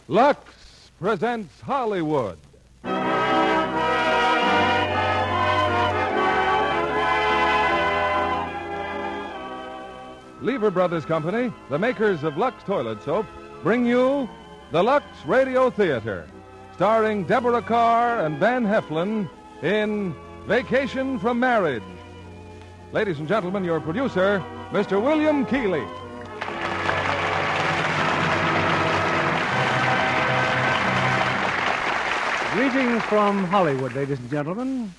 Lux presents Hollywood. Lever Brothers Company, the makers of Lux Toilet Soap, bring you the Lux Radio Theater, starring Deborah Carr and Van Heflin in Vacation from Marriage. Ladies and gentlemen, your producer, Mr. William Keighley. Greetings from Hollywood, ladies and gentlemen.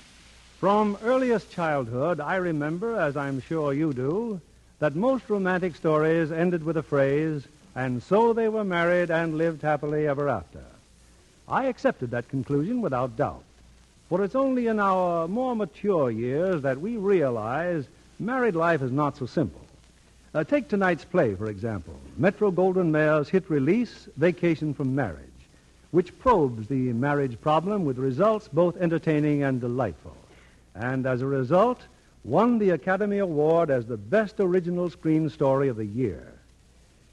From earliest childhood, I remember, as I'm sure you do, that most romantic stories ended with the phrase, "and so they were married and lived happily ever after." I accepted that conclusion without doubt, for it's only in our more mature years that we realize married life is not so simple. Take tonight's play, for example, Metro-Goldwyn-Mayer's hit release, Vacation from Marriage, which probes the marriage problem with results both entertaining and delightful. And as a result, won the Academy Award as the best original screen story of the year.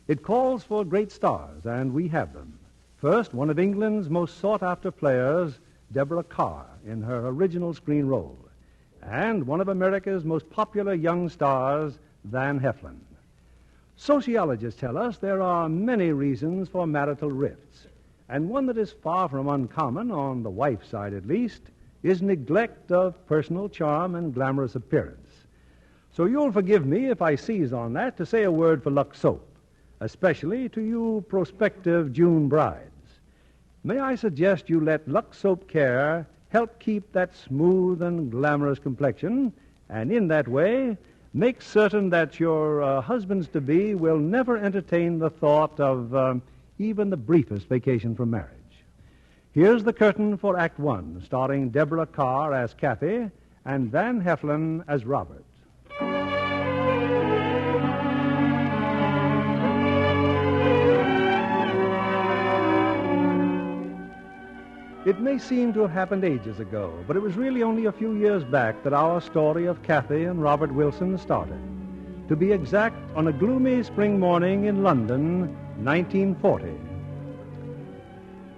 It calls for great stars, and we have them. First, one of England's most sought-after players, Deborah Carr, in her original screen role, and one of America's most popular young stars, Van Heflin. Sociologists tell us there are many reasons for marital rifts, and one that is far from uncommon, on the wife's side at least, is neglect of personal charm and glamorous appearance. So you'll forgive me if I seize on that to say a word for Lux Soap, especially to you prospective June brides. May I suggest you let Lux Soap Care help keep that smooth and glamorous complexion, and in that way, make certain that your husbands-to-be will never entertain the thought of even the briefest vacation from marriage. Here's the curtain for Act One, starring Deborah Carr as Kathy and Van Heflin as Robert. It may seem to have happened ages ago, but it was really only a few years back that our story of Kathy and Robert Wilson started. To be exact, on a gloomy spring morning in London, 1940.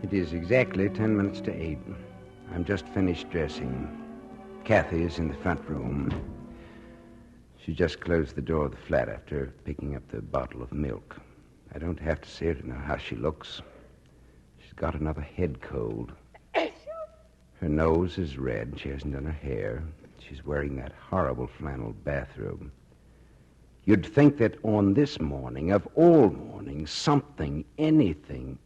It is exactly 10 minutes to 8. I'm just finished dressing. Kathy is in the front room. She just closed the door of the flat after picking up the bottle of milk. I don't have to say it to know how she looks. She's got another head cold. Her nose is red. She hasn't done her hair. She's wearing that horrible flannel bathrobe. You'd think that on this morning, of all mornings, something, anything...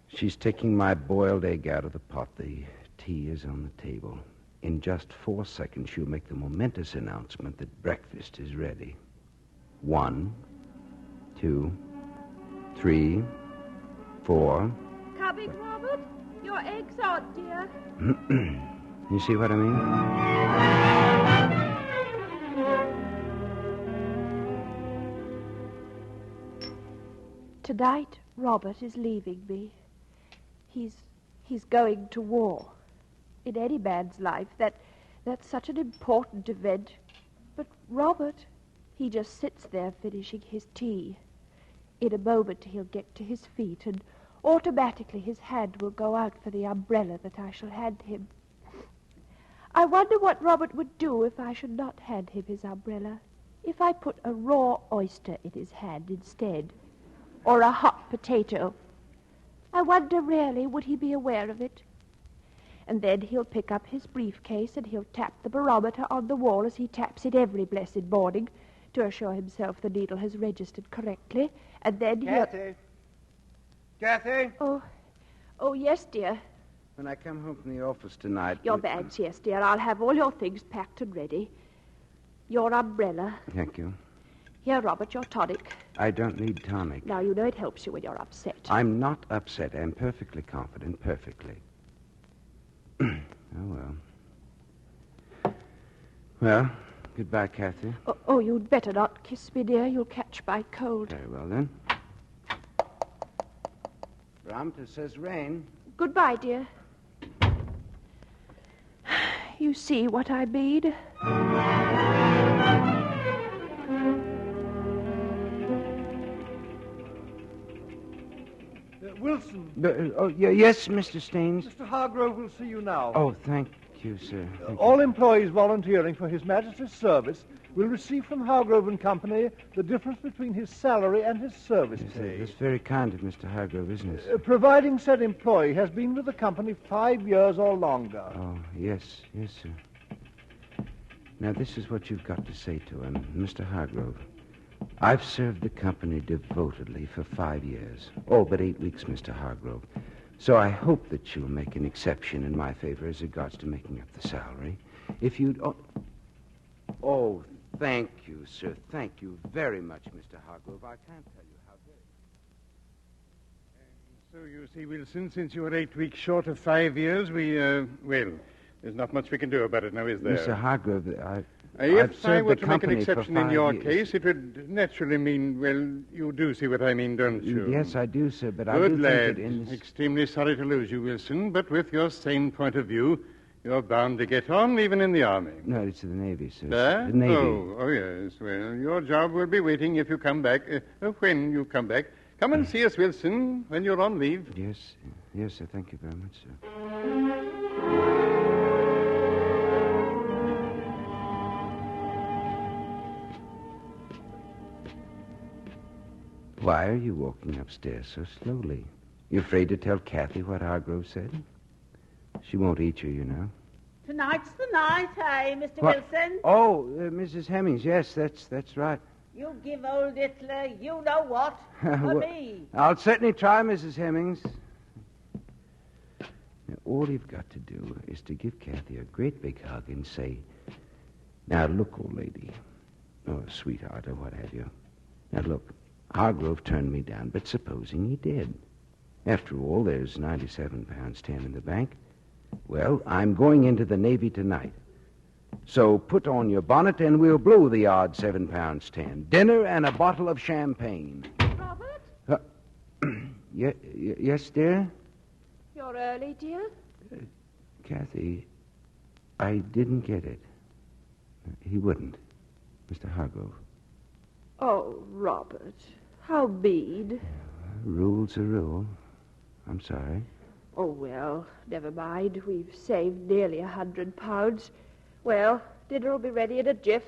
She's taking my boiled egg out of the pot. The tea is on the table. In just 4 seconds, she'll make the momentous announcement that breakfast is ready. 1, 2, 3, 4. Coming, Robert? Your egg's out, dear. You see what I mean? Tonight, Robert is leaving me. He's going to war. In any man's life, that's such an important event. But Robert, he just sits there finishing his tea. In a moment, he'll get to his feet, and automatically his hand will go out for the umbrella that I shall hand him. I wonder what Robert would do if I should not hand him his umbrella. If I put a raw oyster in his hand instead, or a hot potato. I wonder, really, would he be aware of it? And then he'll pick up his briefcase and he'll tap the barometer on the wall as he taps it every blessed morning to assure himself the needle has registered correctly. And then Kathy? Kathy? Oh, yes, dear. When I come home from the office tonight... Your bags, yes, dear. I'll have all your things packed and ready. Your umbrella. Thank you. Here, Robert, your tonic. I don't need tonic. Now, you know it helps you when you're upset. I'm not upset. I'm perfectly confident, perfectly. Oh, well. Well, goodbye, Kathy. Oh, you'd better not kiss me, dear. You'll catch my cold. Very well, then. Barometer says rain. Goodbye, dear. You see what I mean? Wilson. Yes, Mr. Staines? Mr. Hargrove will see you now. Oh, thank you, sir. Thank All you. employees volunteering for His Majesty's service will receive from Hargrove and Company the difference between his salary and his service pay. That's very kind of Mr. Hargrove, isn't it? Providing said employee has been with the company 5 years or longer. Oh, yes, sir. Now, this is what you've got to say to him, Mr. Hargrove. I've served the company devotedly for 5 years. All but 8 weeks, Mr. Hargrove. So I hope that you'll make an exception in my favor as regards to making up the salary. If you'd... Oh, thank you, sir. Thank you very much, Mr. Hargrove. I can't tell you how very... So you see, Wilson, since you are 8 weeks short of 5 years, there's not much we can do about it now, is there? Mr. Hargrove, if I were to make an exception in your case, it would naturally mean, you do see what I mean, don't you? Yes, I do, sir, but Good I do lad. think that in this... Extremely sorry to lose you, Wilson, but with your sane point of view, you're bound to get on, even in the Army. No, it's the Navy, sir. The Navy. Oh, yes. Well, your job will be waiting if you come back, when you come back. Come and see us, Wilson, when you're on leave. Yes, sir. Thank you very much, sir. Why are you walking upstairs so slowly? You afraid to tell Kathy what Hargrove said? She won't eat you, you know. Tonight's the night, eh, Mr. Wilson? Oh, Mrs. Hemmings, yes, that's right. You give old Hitler, you know what, for me. I'll certainly try, Mrs. Hemmings. Now, all you've got to do is to give Kathy a great big hug and say, "Now, look, old lady," or "sweetheart," or what have you. Now, look, Hargrove turned me down, but supposing he did. After all, there's £97.10 in the bank. Well, I'm going into the Navy tonight. So put on your bonnet and we'll blow the odd £7.10. Dinner and a bottle of champagne. Robert? Yes, dear? You're early, dear. Kathy, I didn't get it. He wouldn't. Mr. Hargrove. Oh, Robert, how mean. Rule's a rule. I'm sorry. Oh, well, never mind. We've saved nearly £100. Well, dinner will be ready in a jiff.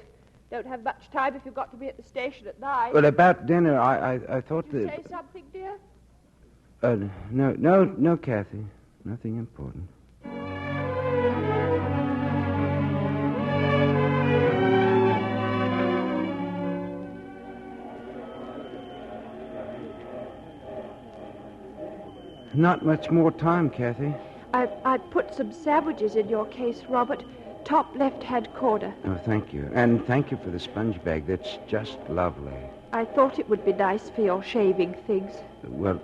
Don't have much time if you've got to be at the station at 9. Well, about dinner, I thought Did you that... say something, dear? No, Kathy. Nothing important. Not much more time, Kathy. I put some sandwiches in your case, Robert. Top left-hand corner. Oh, thank you. And thank you for the sponge bag. That's just lovely. I thought it would be nice for your shaving things. Well,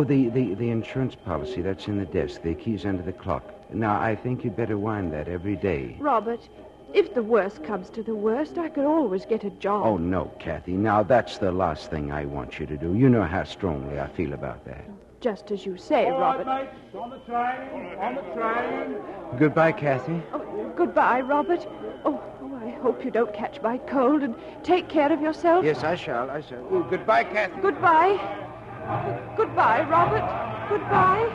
the insurance policy, that's in the desk. The key's under the clock. Now, I think you'd better wind that every day. Robert, if the worst comes to the worst, I could always get a job. Oh, no, Kathy. Now, that's the last thing I want you to do. You know how strongly I feel about that. Just as you say, Robert. All right, mates, on the train. Goodbye, Kathy. Oh, goodbye, Robert. Oh, I hope you don't catch my cold, and take care of yourself. Yes, I shall. Ooh, goodbye, Kathy. Goodbye. Goodbye, Robert. Goodbye.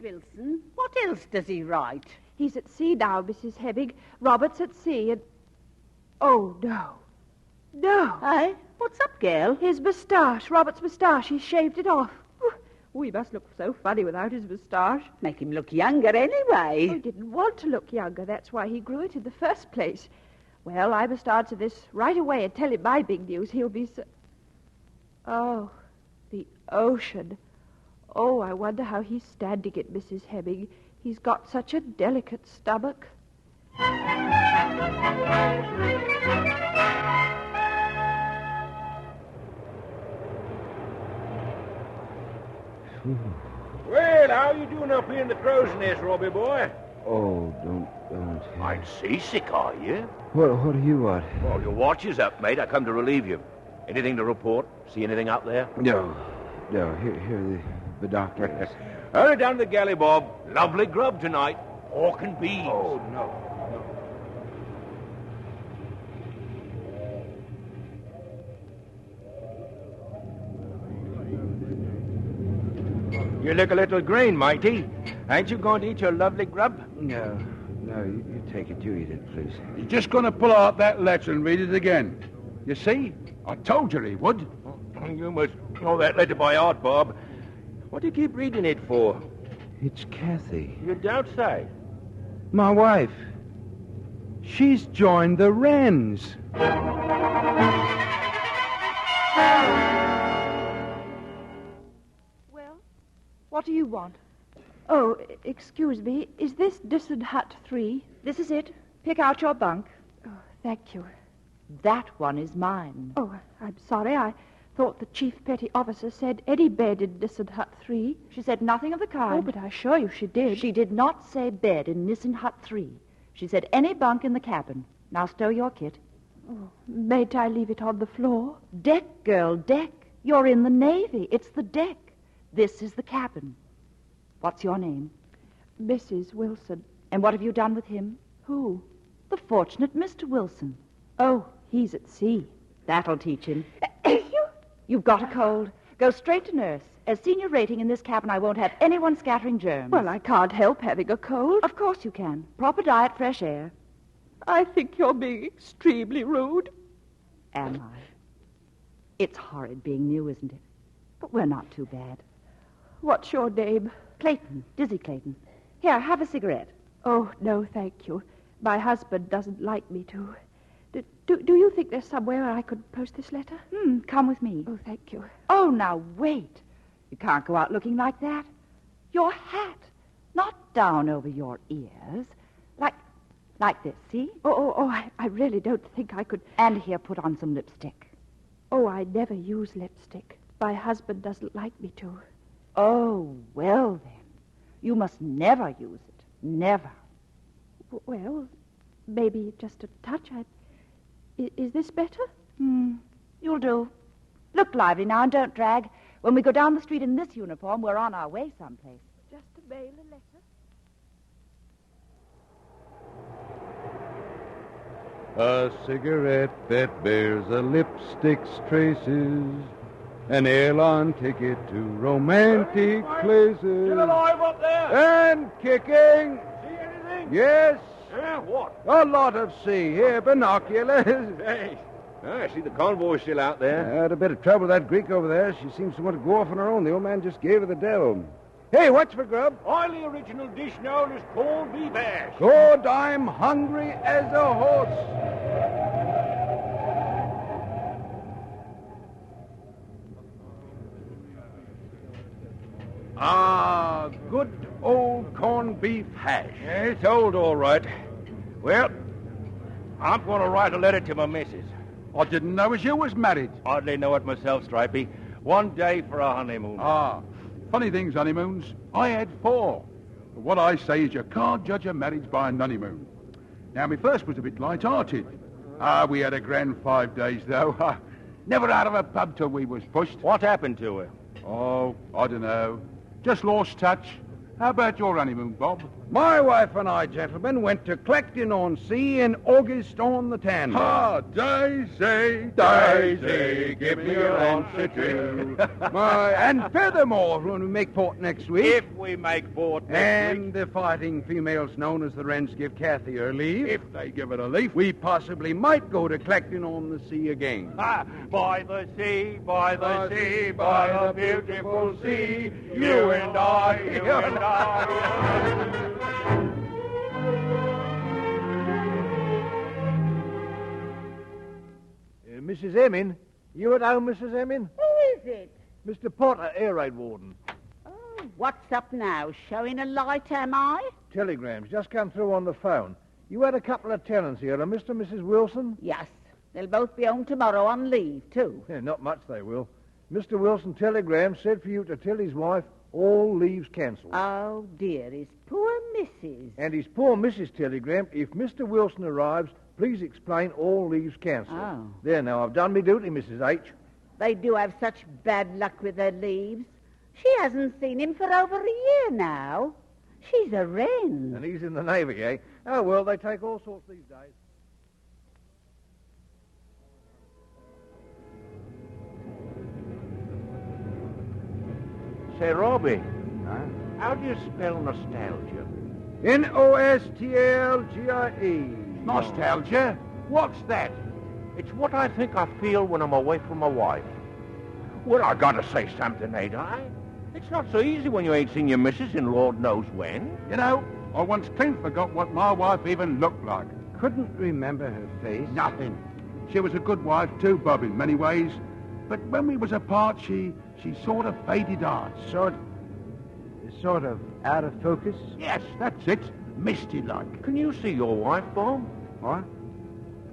Wilson, what else does he write? He's at sea now, Mrs. Hemming. Robert's at sea, and... Oh, no. No. Eh? What's up, girl? His moustache, Robert's moustache. He shaved it off. Oh, he must look so funny without his moustache. Make him look younger anyway. He didn't want to look younger. That's why he grew it in the first place. Well, I must answer this right away and tell him my big news. He'll be so... Oh, the ocean. Oh, I wonder how he's standing it, Mrs. Hemming. He's got such a delicate stomach. Well, how you doing up here in the crow's nest, Robbie boy? Oh, don't. I'm seasick, are you? What do you want? Well, your watch is up, mate. I come to relieve you. Anything to report? See anything out there? No, here the doctor is. Hurry down to the galley, Bob. Lovely grub tonight. Pork and beans. Oh, no. You look a little green, matey. Ain't you going to eat your lovely grub? No, you take it. You eat it, please. He's just going to pull out that letter and read it again. You see? I told you he would. You must know that letter by heart, Bob. What do you keep reading it for? It's Kathy. You don't say. My wife. She's joined the Wrens. Well, what do you want? Oh, excuse me. Is this Dissard Hut 3? This is it. Pick out your bunk. Oh, thank you. That one is mine. Oh, I'm sorry. I thought the chief petty officer said any bed in Dissard Hut 3. She said nothing of the kind. Oh, but I assure you she did. She did not say bed in Nissen Hut 3. She said any bunk in the cabin. Now stow your kit. Oh, mayn't I leave it on the floor? Deck, girl, deck. You're in the Navy. It's the deck. This is the cabin. What's your name? Mrs. Wilson. And what have you done with him? Who? The fortunate Mr. Wilson. Oh, he's at sea. That'll teach him. You've got a cold. Go straight to nurse. As senior rating in this cabin, I won't have anyone scattering germs. Well, I can't help having a cold. Of course you can. Proper diet, fresh air. I think you're being extremely rude. Am I? It's horrid being new, isn't it? But we're not too bad. What's your name? Clayton. Dizzy Clayton. Here, have a cigarette. Oh, no, thank you. My husband doesn't like me to. Do you think there's somewhere I could post this letter? Come with me. Oh, thank you. Oh, now wait. You can't go out looking like that. Your hat, not down over your ears. Like this, see? I really don't think I could. And here, put on some lipstick. Oh, I never use lipstick. My husband doesn't like me to. Oh, well then. You must never use it. Never. Well, maybe just a touch. Is this better? You'll do. Look lively now and don't drag. When we go down the street in this uniform, we're on our way someplace. Just to mail a letter. A cigarette that bears a lipstick's traces, an airline ticket to romantic places. Still alive up there? And kicking. See anything? Yes. Yeah, what? A lot of sea. Here, binoculars. Hey, I see the convoy still out there. I had a bit of trouble with that Greek over there. She seems to want to go off on her own. The old man just gave her the devil. Hey, what's for grub? Highly original dish known as corned beef hash. Good, I'm hungry as a horse. Ah, good old corned beef hash. Yeah, it's old, all right. Well, I'm going to write a letter to my missus. I didn't know as you was married. Hardly know it myself, Stripey. One day for a honeymoon. Ah, funny things, honeymoons. I had 4. But what I say is you can't judge a marriage by an honeymoon. Now, my first was a bit light-hearted. We had a grand 5 days, though. Never out of a pub till we was pushed. What happened to her? Oh, I don't know. Just lost touch. How about your honeymoon, Bob? My wife and I, gentlemen, went to Clacton-on-Sea in August on the 10th. Ah, Daisy, Daisy, give me your answer too. And furthermore, when we make port next week... If we make port next week... the fighting females known as the Wrens give Kathy her leave... If they give it a leaf... we possibly might go to Clacton-on-the-Sea again. By the sea, by the sea, by the beautiful sea, you and I, you and I... Mrs. Emin? You at home, Mrs. Emin? Who is it? Mr. Potter, air raid warden. Oh, what's up now? Showing a light, am I? Telegrams just come through on the phone. You had a couple of tenants here, a Mr. and Mrs. Wilson? Yes. They'll both be home tomorrow on leave, too. Yeah, not much they will. Mr. Wilson telegram said for you to tell his wife all leaves cancelled. Oh, dear, his poor missus. And his poor Mrs. telegram, if Mr. Wilson arrives, please explain all leaves cancelled. Oh. There now, I've done my duty, Mrs. H. They do have such bad luck with their leaves. She hasn't seen him for over a year now. She's a wren. And he's in the Navy, eh? Oh, well, they take all sorts these days. Say, Robbie, Huh? how do you spell nostalgia? Nostalgie. Nostalgia? What's that? It's what I think I feel when I'm away from my wife. Well, I gotta say something, ain't I? It's not so easy when you ain't seen your missus in Lord knows when. You know, I once clean forgot what my wife even looked like. Couldn't remember her face. Nothing. She was a good wife too, Bob, in many ways. But when we was apart, she sort of faded out. Sort of out of focus? Yes, that's it. Misty-like. Can you see your wife, Bob? What?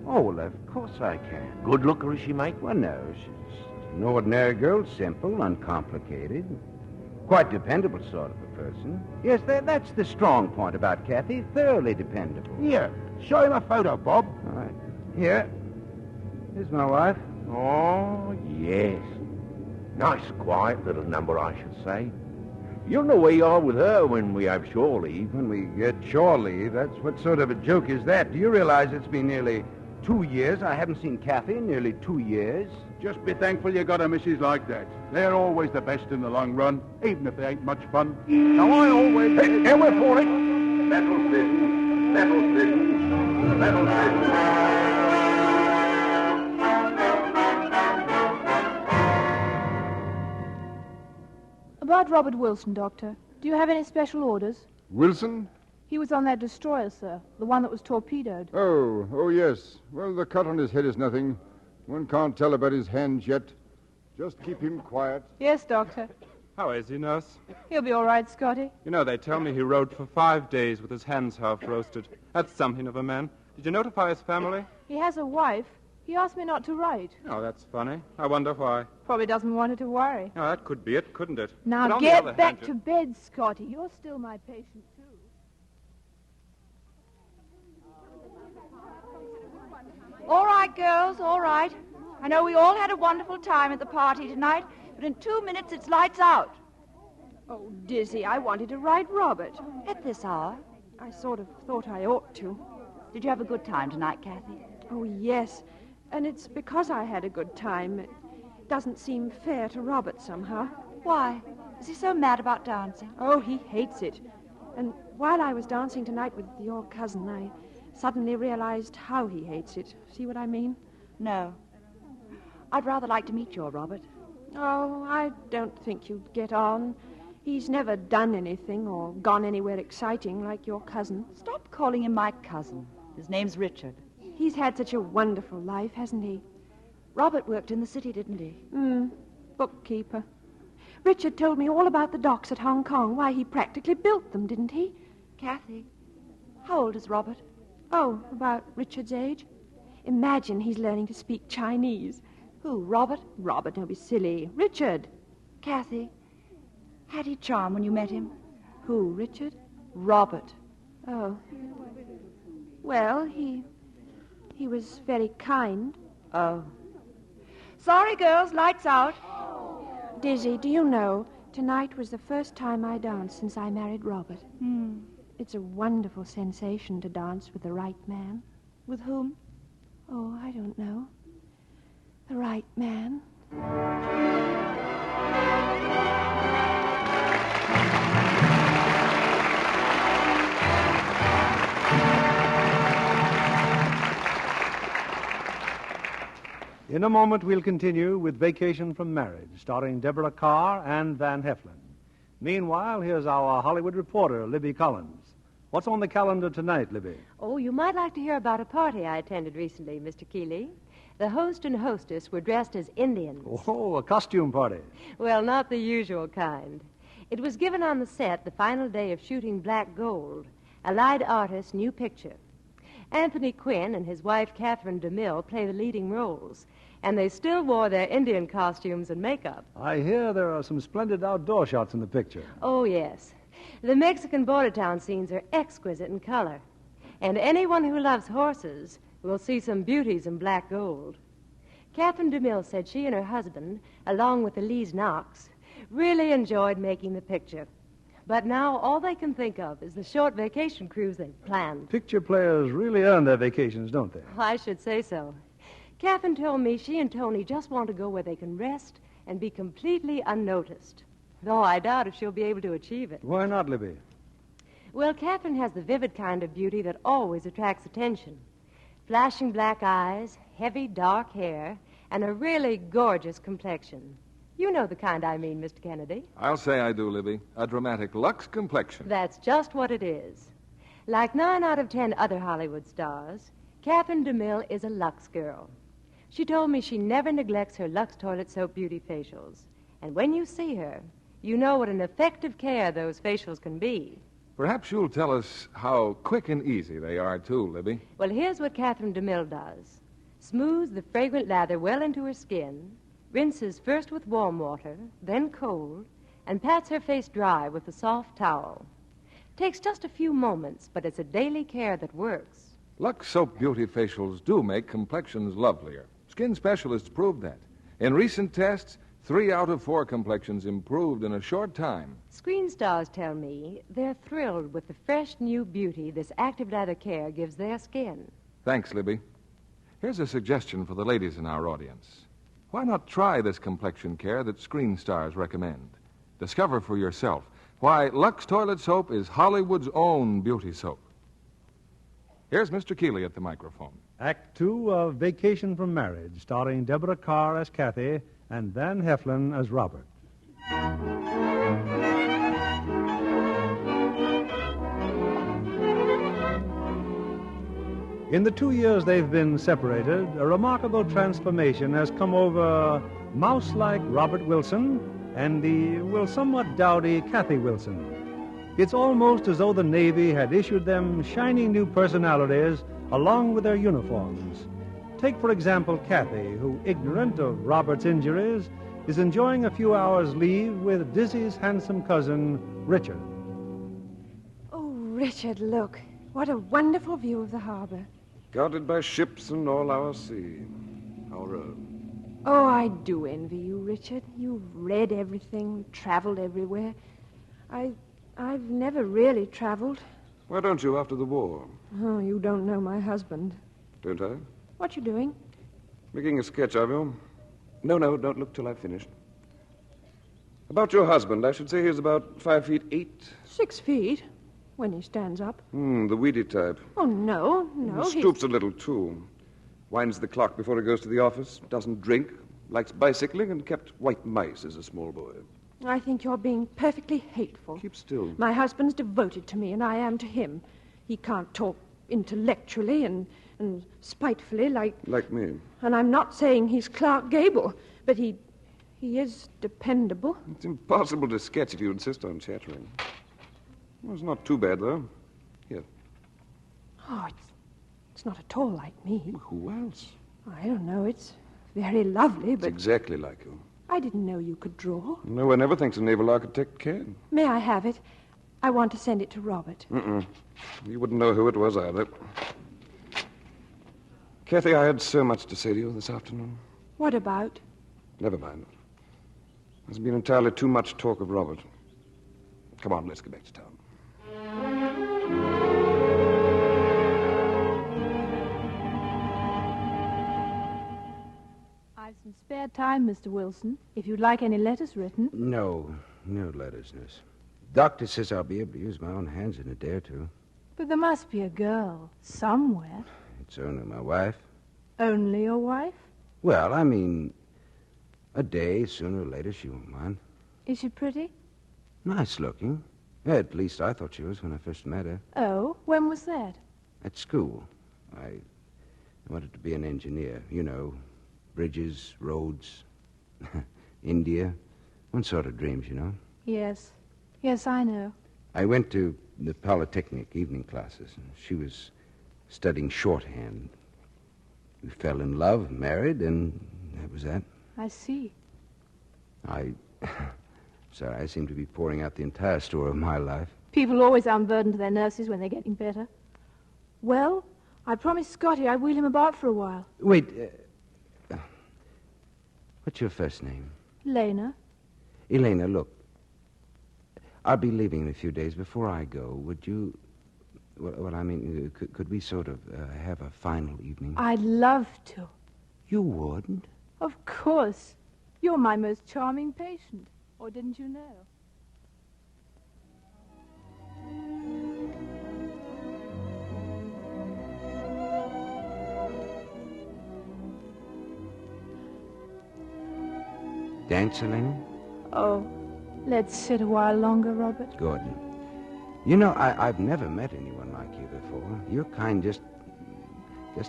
Oh, well, of course I can. Good looker, is she, mate? Well, no, she's an ordinary girl, simple, uncomplicated. Quite dependable sort of a person. Yes, that's the strong point about Kathy. Thoroughly dependable. Here, show him a photo, Bob. All right. Here. Here's my wife. Oh, yes. Nice, quiet little number, I should say. You'll know where you are with her when we have shore leave. When we get shore leave, that's what sort of a joke is that? Do you realize it's been nearly 2 years? I haven't seen Kathy in nearly 2 years. Just be thankful you got a missus like that. They're always the best in the long run, even if they ain't much fun. Now, I always... Hey, here we're for it. Settle business. Settle business. Settle business. About Robert Wilson, Doctor. Do you have any special orders? Wilson? He was on that destroyer, sir. The one that was torpedoed. Oh, yes. Well, the cut on his head is nothing. One can't tell about his hands yet. Just keep him quiet. Yes, Doctor. How is he, nurse? He'll be all right, Scotty. You know, they tell me he rode for 5 days with his hands half roasted. That's something of a man. Did you notify his family? He has a wife. He asked me not to write. Oh, that's funny. I wonder why. Probably doesn't want her to worry. Oh, that could be it, couldn't it? Now But on the get other back hand, to bed, Scotty. You're still my patient, too. All right, girls, all right. I know we all had a wonderful time at the party tonight, but in 2 minutes it's lights out. Oh, Dizzy, I wanted to write Robert. At this hour? I sort of thought I ought to. Did you have a good time tonight, Kathy? Oh, yes. And it's because I had a good time. It doesn't seem fair to Robert somehow. Why? Is he so mad about dancing? Oh, he hates it. And while I was dancing tonight with your cousin, I suddenly realized how he hates it. See what I mean? No. I'd rather like to meet your Robert. Oh, I don't think you'd get on. He's never done anything or gone anywhere exciting like your cousin. Stop calling him my cousin. His name's Richard. He's had such a wonderful life, hasn't he? Robert worked in the city, didn't he? Bookkeeper. Richard told me all about the docks at Hong Kong, why he practically built them, didn't he? Kathy, how old is Robert? Oh, about Richard's age. Imagine he's learning to speak Chinese. Who, Robert? Robert, don't be silly. Richard. Kathy, had he charm when you met him? Who, Richard? Robert. Oh. Well, he was very kind. Oh. Sorry, girls, lights out. Dizzy, do you know, tonight was the first time I danced since I married Robert. It's a wonderful sensation to dance with the right man. With whom? Oh, I don't know. The right man. In a moment, we'll continue with Vacation from Marriage, starring Deborah Carr and Van Heflin. Meanwhile, here's our Hollywood reporter, Libby Collins. What's on the calendar tonight, Libby? Oh, you might like to hear about a party I attended recently, Mr. Keeley. The host and hostess were dressed as Indians. Oh, a costume party. Well, not the usual kind. It was given on the set the final day of shooting Black Gold, a light artist's new picture. Anthony Quinn and his wife, Catherine DeMille, play the leading roles, and they still wore their Indian costumes and makeup. I hear there are some splendid outdoor shots in the picture. Oh, yes. The Mexican border town scenes are exquisite in color, and anyone who loves horses will see some beauties in Black Gold. Catherine DeMille said she and her husband, along with Elise Knox, Really enjoyed making the picture. But now all they can think of is the short vacation cruise they've planned. Picture players really earn their vacations, don't they? I should say so. Catherine told me she and Tony just want to go where they can rest and be completely unnoticed. Though I doubt if she'll be able to achieve it. Why not, Libby? Well, Catherine has the vivid kind of beauty that always attracts attention. Flashing black eyes, heavy dark hair, and a really gorgeous complexion. You know the kind I mean, Mr. Kennedy. I'll say I do, Libby. A dramatic Lux complexion. That's just what it is. Like 9 out of 10 other Hollywood stars, Catherine DeMille is a Lux girl. She told me she never neglects her Lux toilet soap beauty facials. And when you see her, you know what an effective care those facials can be. Perhaps you'll tell us how quick and easy they are, too, Libby. Well, here's what Catherine DeMille does. Smooths the fragrant lather well into her skin, rinses first with warm water, then cold, and pats her face dry with a soft towel. Takes just a few moments, but it's a daily care that works. Lux Soap Beauty facials do make complexions lovelier. Skin specialists proved that. In recent tests, 3 out of 4 complexions improved in a short time. Screen stars tell me they're thrilled with the fresh new beauty this active lather care gives their skin. Thanks, Libby. Here's a suggestion for the ladies in our audience. Why not try this complexion care that screen stars recommend? Discover for yourself why Lux Toilet Soap is Hollywood's own beauty soap. Here's Mr. Keeley at the microphone. Act 2 of Vacation from Marriage, starring Deborah Carr as Kathy and Van Heflin as Robert. In the 2 years they've been separated, a remarkable transformation has come over mouse-like Robert Wilson and the, somewhat dowdy Kathy Wilson. It's almost as though the Navy had issued them shining new personalities along with their uniforms. Take, for example, Kathy, who, ignorant of Robert's injuries, is enjoying a few hours' leave with Dizzy's handsome cousin, Richard. Oh, Richard, look. What a wonderful view of the harbor. Guarded by ships and all our sea. Our own. Oh, I do envy you, Richard. You've read everything, traveled everywhere. I've never really traveled. Why don't you after the war? Oh, you don't know my husband. Don't I? What you doing? Making a sketch of you. No, don't look till I've finished. About your husband, I should say he's about 5'8". 6 feet, when he stands up. The weedy type. Oh, no. He stoops a little, too. Winds the clock before he goes to the office, doesn't drink, likes bicycling, and kept white mice as a small boy. I think you're being perfectly hateful. Keep still. My husband's devoted to me, and I am to him. He can't talk intellectually and spitefully like... Like me. And I'm not saying he's Clark Gable, but he is dependable. It's impossible to sketch if you insist on chattering. Well, it's not too bad, though. Here. Oh, it's not at all like me. Who else? I don't know. It's very lovely, but... It's exactly like you. I didn't know you could draw. No one ever thinks a naval architect can. May I have it? I want to send it to Robert. You wouldn't know who it was either. Kathy, I had so much to say to you this afternoon. What about? Never mind. There's been entirely too much talk of Robert. Come on, let's get back to town. I've some spare time, Mr. Wilson, if you'd like any letters written. No letters, miss. Doctor says I'll be able to use my own hands in a day or two. But there must be a girl somewhere. It's only my wife. Only your wife? Well, I mean, a day, sooner or later, she won't mind. Is she pretty? Nice looking. At least I thought she was when I first met her. Oh, when was that? At school. I wanted to be an engineer. You know, bridges, roads, India. One sort of dreams, you know. Yes, I know. I went to the Polytechnic evening classes, and she was studying shorthand. We fell in love, married, and that was that. I see. Sorry, I seem to be pouring out the entire story of my life. People always unburden to their nurses when they're getting better. Well, I promised Scotty I'd wheel him about for a while. Wait, what's your first name? Lena. Elena, look. I'll be leaving in a few days. Before I go, would you... Well, I mean, could we sort of have a final evening? I'd love to. You wouldn't? Of course. You're my most charming patient. Or didn't you know? Dance, Elena? Oh, let's sit a while longer, Robert. Good. You know, I've never met anyone like you before. Your kind just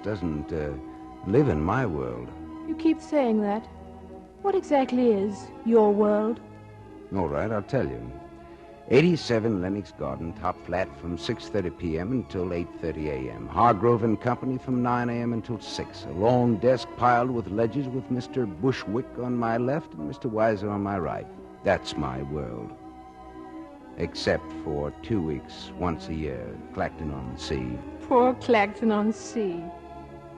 doesn't live in my world. You keep saying that. What exactly is your world? All right, I'll tell you. 87 Lennox Garden, top flat from 6:30 p.m. until 8:30 a.m. Hargrove and Company from 9 a.m. until 6. A long desk piled with ledgers with Mr. Bushwick on my left and Mr. Weiser on my right. That's my world. Except for 2 weeks, once a year, Clacton-on-Sea. Poor Clacton-on-Sea.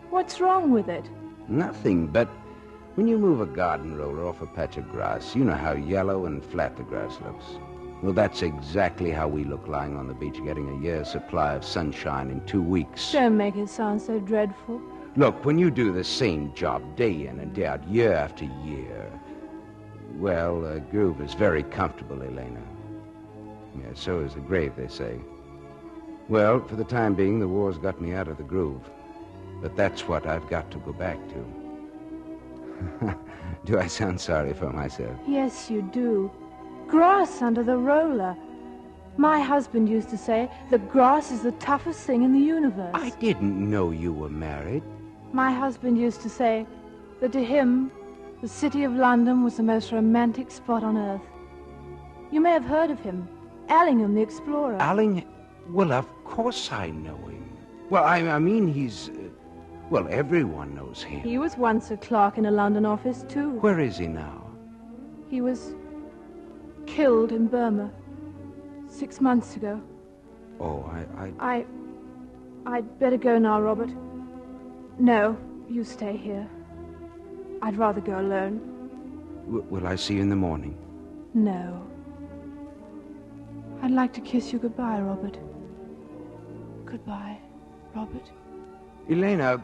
What's wrong with it? Nothing, but when you move a garden roller off a patch of grass, you know how yellow and flat the grass looks. Well, that's exactly how we look lying on the beach getting a year's supply of sunshine in 2 weeks. Don't make it sound so dreadful. Look, when you do the same job day in and day out, year after year, well, a groove is very comfortable, Elena. Yeah, so is a grave, they say. Well, for the time being, the war's got me out of the groove. But that's what I've got to go back to. Do I sound sorry for myself? Yes, you do. Grass under the roller. My husband used to say that grass is the toughest thing in the universe. I didn't know you were married. My husband used to say that to him, the city of London was the most romantic spot on earth. You may have heard of him. Allingham, the explorer. Allingham? Well, of course I know him. Well, I mean, he's... well, everyone knows him. He was once a clerk in a London office, too. Where is he now? He was killed in Burma 6 months ago. Oh, I'd better go now, Robert. No, you stay here. I'd rather go alone. Will I see you in the morning? No. I'd like to kiss you goodbye, Robert. Goodbye, Robert. Elena.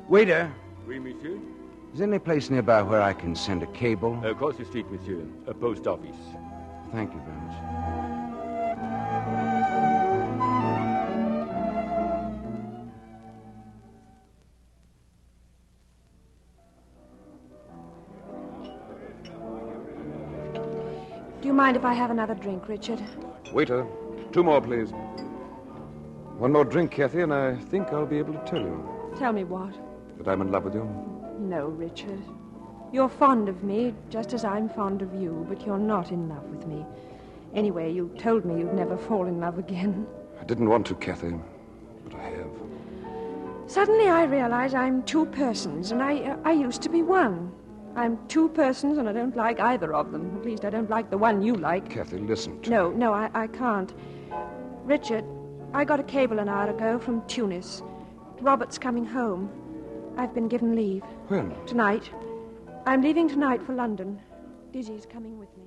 Waiter. Oui, monsieur. Is there any place nearby where I can send a cable? Across the street, monsieur. A post office. Thank you very much. Do you mind if I have another drink, Richard? Waiter, 2 more, please. 1 more drink, Kathy, and I think I'll be able to tell you. Tell me what? That I'm in love with you. No, Richard. You're fond of me, just as I'm fond of you, but you're not in love with me. Anyway, you told me you'd never fall in love again. I didn't want to, Kathy, but I have. Suddenly I realize I'm 2 persons, and I used to be one. I'm 2 persons, and I don't like either of them. At least I don't like the one you like. Kathy, listen to me. No, I can't. Richard, I got a cable an hour ago from Tunis. Robert's coming home. I've been given leave. When? Tonight. I'm leaving tonight for London. Dizzy's coming with me.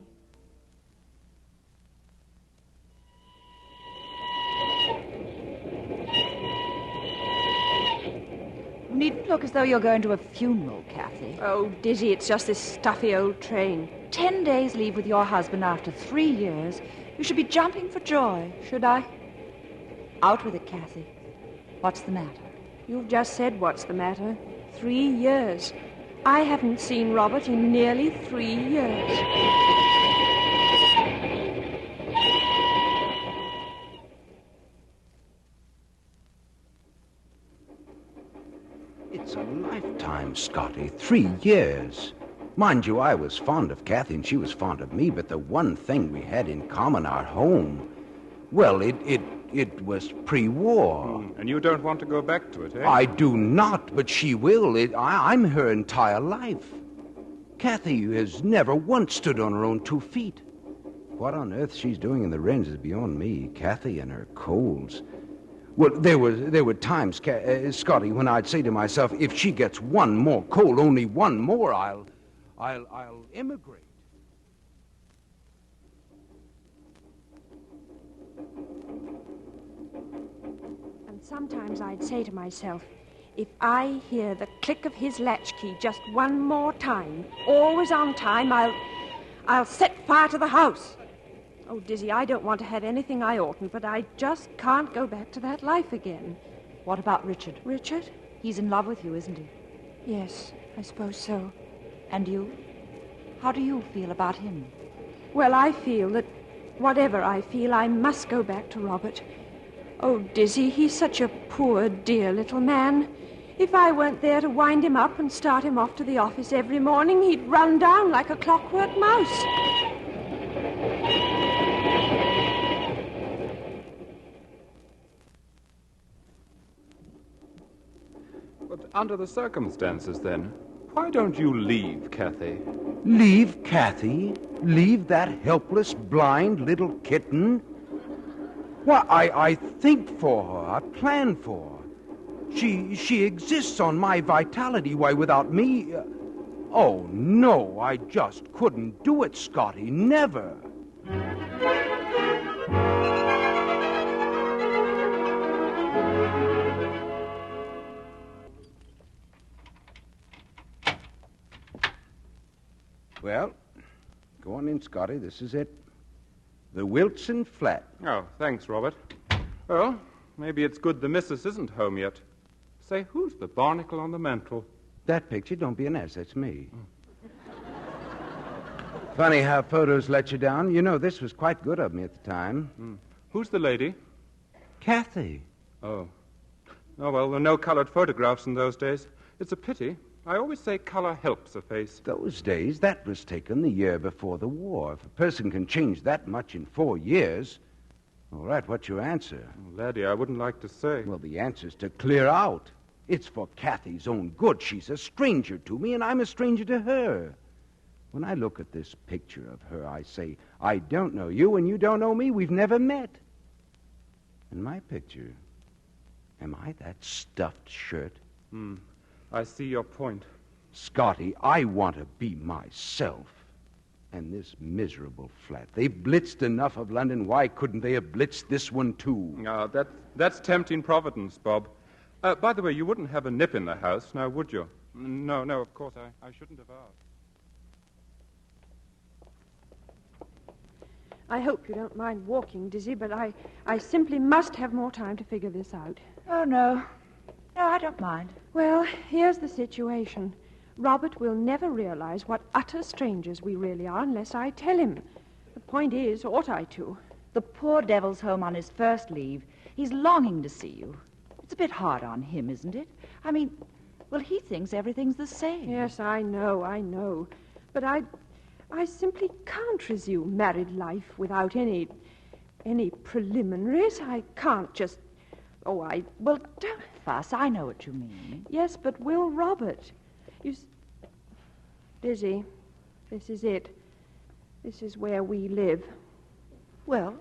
You needn't look as though you're going to a funeral, Kathy. Oh, Dizzy, it's just this stuffy old train. 10 days leave with your husband after 3 years. You should be jumping for joy. Should I? Out with it, Kathy. What's the matter? You've just said what's the matter. 3 years. I haven't seen Robert in nearly 3 years. It's a lifetime, Scotty. 3 years. Mind you, I was fond of Kathy and she was fond of me, but the one thing we had in common, our home, well, it was pre-war. And you don't want to go back to it, eh? I do not, but she will. I'm her entire life. Kathy has never once stood on her own 2 feet. What on earth she's doing in the range is beyond me. Kathy and her colds. Well, there were times, Scotty, when I'd say to myself, if she gets 1 more cold, only 1 more, I'll immigrate. And sometimes I'd say to myself, if I hear the click of his latchkey just one more time, always on time, I'll set fire to the house. Oh, Dizzy, I don't want to have anything I oughtn't, but I just can't go back to that life again. What about Richard? Richard? He's in love with you, isn't he? Yes, I suppose so. And you? How do you feel about him? Well, I feel that whatever I feel, I must go back to Robert. Oh, Dizzy, he's such a poor, dear little man. If I weren't there to wind him up and start him off to the office every morning, he'd run down like a clockwork mouse. But under the circumstances, then, why don't you leave Kathy? Leave Kathy? Leave that helpless, blind little kitten? Why, I think for her. I plan for her. She exists on my vitality. Why, without me... Oh, no, I just couldn't do it, Scotty. Never. Well, go on in, Scotty. This is it. The Wilson flat. Oh, thanks, Robert. Well, maybe it's good the missus isn't home yet. Say, who's the barnacle on the mantel? That picture, don't be an ass, that's me. Funny how photos let you down. You know, this was quite good of me at the time. Who's the lady? Kathy. Oh, well, there were no colored photographs in those days. It's a pity. I always say color helps a face. Those days, that was taken the year before the war. If a person can change that much in 4 years... All right, what's your answer? Oh, laddie, I wouldn't like to say. Well, the answer's to clear out. It's for Kathy's own good. She's a stranger to me, and I'm a stranger to her. When I look at this picture of her, I say, I don't know you, and you don't know me. We've never met. In my picture, am I that stuffed shirt? I see your point. Scotty, I want to be myself. And this miserable flat. They've blitzed enough of London. Why couldn't they have blitzed this one, too? That's tempting Providence, Bob. By the way, you wouldn't have a nip in the house, now, would you? No, of course, I shouldn't have asked. I hope you don't mind walking, Dizzy, but I simply must have more time to figure this out. Oh, no. No, I don't mind. Well, here's the situation. Robert will never realize what utter strangers we really are unless I tell him. The point is, ought I to? The poor devil's home on his first leave. He's longing to see you. It's a bit hard on him, isn't it? I mean, well, he thinks everything's the same. Yes, I know. But I simply can't resume married life without any preliminaries. I can't just... Well, don't fuss. I know what you mean. Yes, but will Robert... Dizzy, this is it. This is where we live. Well,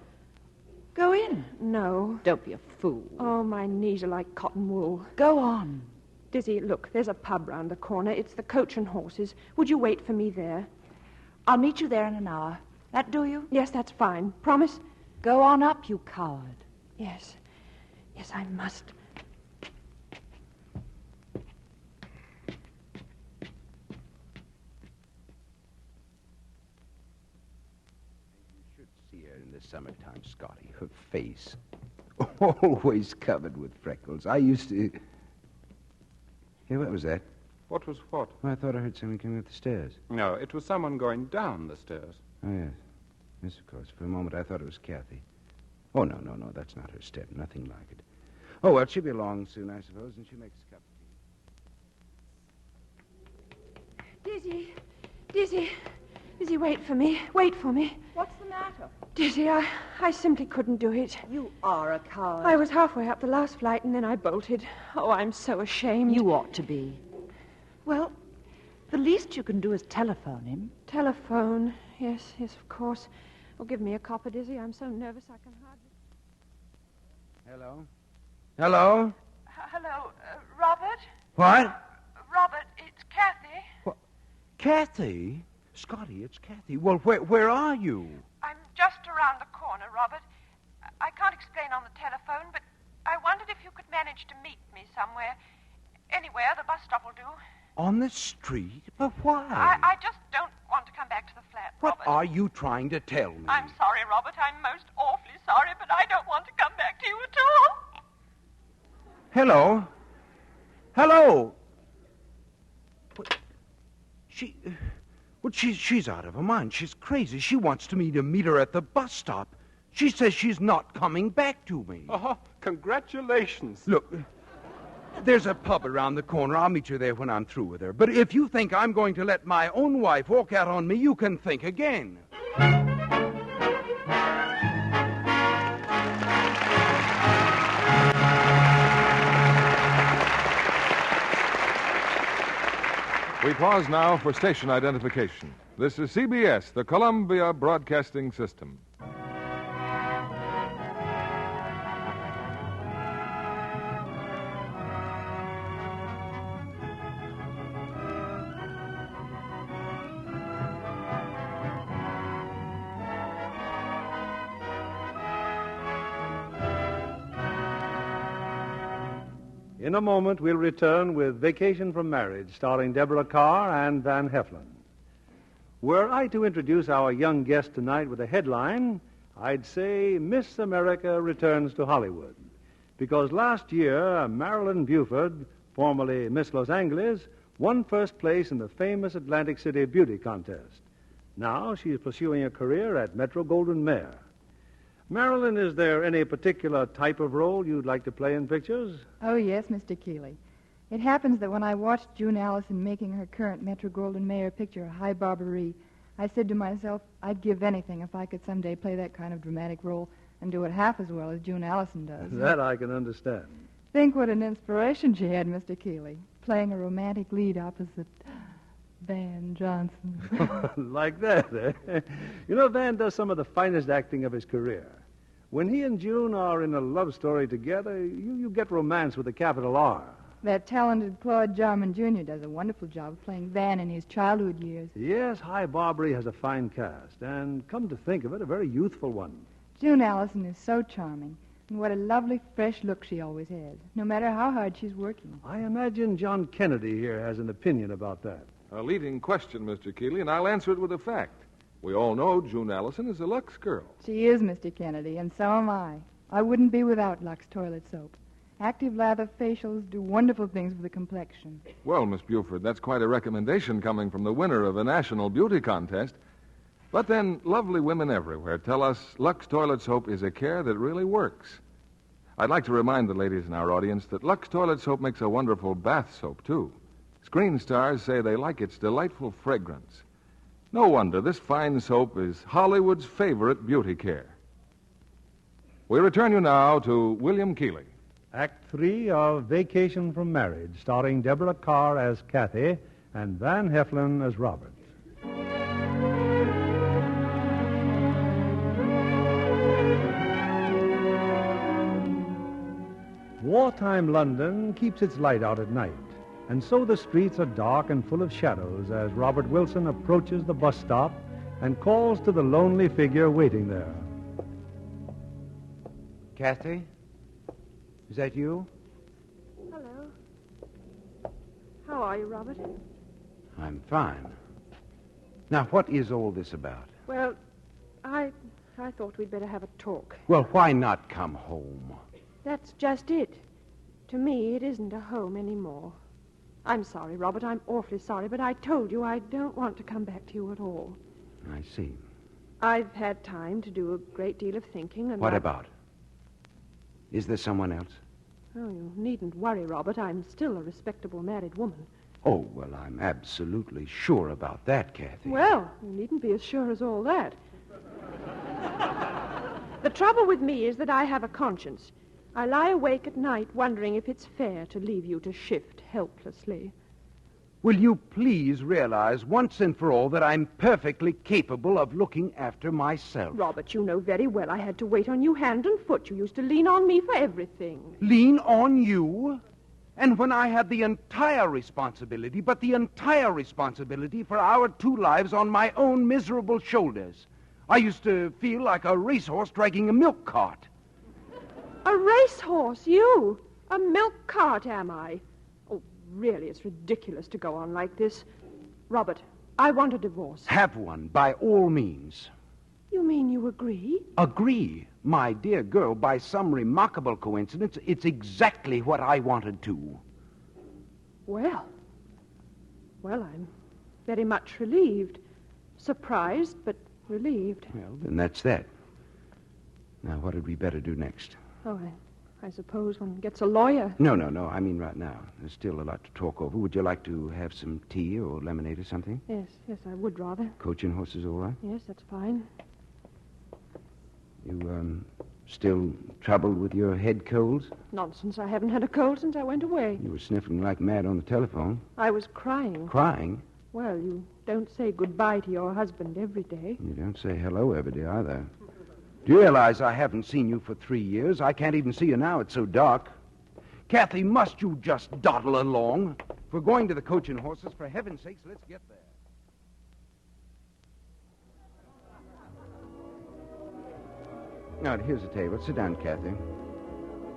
go in. No. Don't be a fool. Oh, my knees are like cotton wool. Go on. Dizzy, look, there's a pub round the corner. It's the Coach and Horses. Would you wait for me there? I'll meet you there in an hour. That do you? Yes, that's fine. Promise? Go on up, you coward. Yes, I must. Summertime, Scotty. Her face. Always covered with freckles. I used to... Hey, what was that? What was what? Oh, I thought I heard someone coming up the stairs. No, it was someone going down the stairs. Oh, yes. Yes, of course. For a moment, I thought it was Kathy. Oh, no, that's not her step. Nothing like it. Oh, well, she'll be along soon, I suppose, and she'll make us a cup of tea. Dizzy, wait for me. What's the matter? Dizzy, I simply couldn't do it. You are a coward. I was halfway up the last flight, and then I bolted. Oh, I'm so ashamed. You ought to be. Well, the least you can do is telephone him. Telephone? Yes, of course. Oh, give me a copper, Dizzy. I'm so nervous I can hardly... Hello? Hello, Robert? What? Robert, it's Kathy. Kathy? Scotty, it's Kathy. Well, where are you? I'm just around the corner, Robert. I can't explain on the telephone, but I wondered if you could manage to meet me somewhere. Anywhere, the bus stop will do. On the street? But why? I just don't want to come back to the flat, What Robert. are you trying to tell me? I'm sorry, Robert. I'm most awfully sorry, but I don't want to come back to you at all. Hello? Hello? She's out of her mind. She's crazy. She wants me to meet her at the bus stop. She says she's not coming back to me. Oh, congratulations. Look, there's a pub around the corner. I'll meet you there when I'm through with her. But if you think I'm going to let my own wife walk out on me, you can think again. We pause now for station identification. This is CBS, the Columbia Broadcasting System. In a moment, we'll return with Vacation from Marriage, starring Deborah Carr and Van Heflin. Were I to introduce our young guest tonight with a headline, I'd say Miss America returns to Hollywood. Because last year, Marilyn Buford, formerly Miss Los Angeles, won first place in the famous Atlantic City Beauty Contest. Now she's pursuing a career at Metro-Goldwyn-Mayer. Marilyn, is there any particular type of role you'd like to play in pictures? Oh, yes, Mr. Keeley. It happens that when I watched June Allison making her current Metro-Goldwyn-Mayer picture, High Barbary, I said to myself, I'd give anything if I could someday play that kind of dramatic role and do it half as well as June Allison does. That I can understand. Think what an inspiration she had, Mr. Keeley, playing a romantic lead opposite Van Johnson. Like that, eh? You know, Van does some of the finest acting of his career. When he and June are in a love story together, you get romance with a capital R. That talented Claude Jarman Jr. does a wonderful job of playing Van in his childhood years. Yes, High Barbary has a fine cast, and come to think of it, a very youthful one. June Allison is so charming, and what a lovely, fresh look she always has, no matter how hard she's working. I imagine John Kennedy here has an opinion about that. A leading question, Mr. Keeley, and I'll answer it with a fact. We all know June Allison is a Lux girl. She is, Mr. Kennedy, and so am I. I wouldn't be without Lux toilet soap. Active lather facials do wonderful things for the complexion. Well, Miss Buford, that's quite a recommendation coming from the winner of a national beauty contest. But then, lovely women everywhere tell us Lux toilet soap is a care that really works. I'd like to remind the ladies in our audience that Lux toilet soap makes a wonderful bath soap, too. Screen stars say they like its delightful fragrance. No wonder this fine soap is Hollywood's favorite beauty care. We return you now to William Keeley. Act 3 of Vacation from Marriage, starring Deborah Carr as Kathy and Van Heflin as Robert. Wartime London keeps its light out at night, and so the streets are dark and full of shadows as Robert Wilson approaches the bus stop and calls to the lonely figure waiting there. Kathy? Is that you? Hello. How are you, Robert? I'm fine. Now, what is all this about? Well, I thought we'd better have a talk. Well, why not come home? That's just it. To me, it isn't a home anymore. I'm sorry, Robert. I'm awfully sorry, but I told you I don't want to come back to you at all. I see. I've had time to do a great deal of thinking, and What about? Is there someone else? Oh, you needn't worry, Robert. I'm still a respectable married woman. Oh, well, I'm absolutely sure about that, Kathy. Well, you needn't be as sure as all that. The trouble with me is that I have a conscience. I lie awake at night wondering if it's fair to leave you to shift helplessly. Will you please realize once and for all that I'm perfectly capable of looking after myself? Robert, you know very well I had to wait on you hand and foot. You used to lean on me for everything. Lean on you? And when I had the entire responsibility, but the entire responsibility for our two lives on my own miserable shoulders, I used to feel like a racehorse dragging a milk cart. A racehorse, you? A milk cart, am I? Oh, really, it's ridiculous to go on like this. Robert, I want a divorce. Have one, by all means. You mean you agree? Agree? My dear girl, by some remarkable coincidence, it's exactly what I wanted to. Well, I'm very much relieved. Surprised, but relieved. Well, then that's that. Now, what had we better do next? Oh, I suppose one gets a lawyer. No. I mean right now. There's still a lot to talk over. Would you like to have some tea or lemonade or something? Yes, I would rather. Coach and horses all right? Yes, that's fine. You, still troubled with your head colds? Nonsense. I haven't had a cold since I went away. You were sniffling like mad on the telephone. I was crying. Crying? Well, you don't say goodbye to your husband every day. You don't say hello every day either. Do you realize I haven't seen you for 3 years? I can't even see you now. It's so dark. Kathy, must you just dawdle along? If we're going to the Coach and Horses, for heaven's sakes, let's get there. Now, here's the table. Sit down, Kathy.